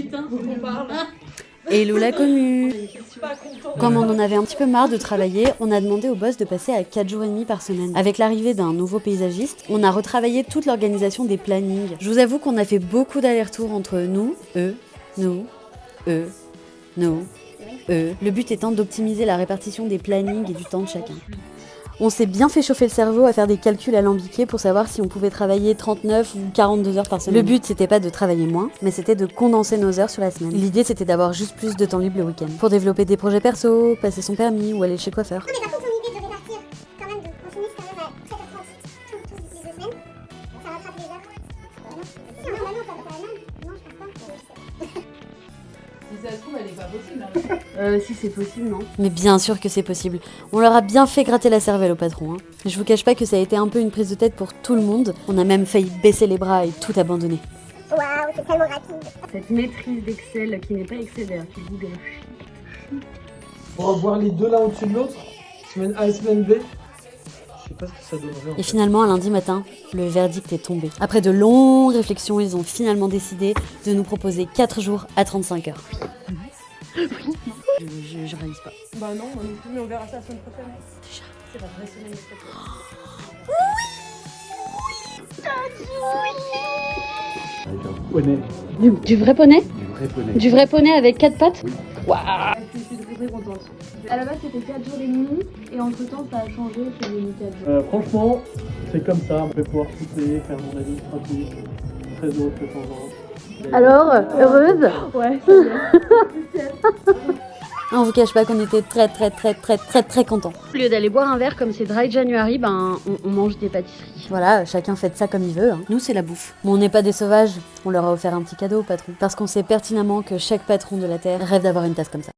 putain, faut qu'on parle. Hello la commu. Comme on en avait un petit peu marre de travailler, on a demandé au boss de passer à 4 jours et demi par semaine. Avec l'arrivée d'un nouveau paysagiste, on a retravaillé toute l'organisation des plannings. Je vous avoue qu'on a fait beaucoup d'allers-retours entre nous, eux, nous, eux, nous, eux. Le but étant d'optimiser la répartition des plannings et du temps de chacun. On s'est bien fait chauffer le cerveau à faire des calculs alambiqués pour savoir si on pouvait travailler 39 ou 42 heures par semaine. Le but, c'était pas de travailler moins, mais c'était de condenser nos heures sur la semaine. L'idée, c'était d'avoir juste plus de temps libre le week-end. Pour développer des projets perso, passer son permis ou aller chez coiffeur. Non mais par contre ton idée de répartir quand même, de continuer quand même à 7h30 toutes les 2 semaines, ça rattrape les heures. Non, bah non, ça va pas la même. Non, je pense pas. Si ça se trouve, elle est pas possible. Hein. Si c'est possible, non. Mais bien sûr que c'est possible. On leur a bien fait gratter la cervelle au patron. Hein. Je vous cache pas que ça a été un peu une prise de tête pour tout le monde. On a même failli baisser les bras et tout abandonner. Waouh, c'est tellement rapide. Cette maîtrise d'Excel qui n'est pas Excel d'ailleurs, qui Google. On va voir les deux l'un au-dessus de l'autre, semaine A et semaine B. Je sais pas ce que ça donnerait. Et finalement, un lundi matin, le verdict est tombé. Après de longues réflexions, ils ont finalement décidé de nous proposer 4 jours à 35 heures. Je réalise pas. Bah non, on est plus, mais on verra ça la semaine prochaine. Déjà, c'est la vraie semaine de cette Avec un poney. Du vrai poney? Du vrai poney. Du vrai poney avec 4 pattes? Oui. Je suis très contente. À la base c'était 4 jours et demi et entre temps ça a changé, c'est devenu 4 jours. Franchement, c'est comme ça. Je vais pouvoir souffler, faire mon administratif. Très heureux que ça change. Alors, heureuse? Ouais, c'est bien. On vous cache pas qu'on était très contents. Au lieu d'aller boire un verre comme c'est Dry January, on mange des pâtisseries. Voilà, chacun fait ça comme il veut. Hein. Nous, c'est la bouffe. Bon, on n'est pas des sauvages, on leur a offert un petit cadeau au patron. Parce qu'on sait pertinemment que chaque patron de la Terre rêve d'avoir une tasse comme ça.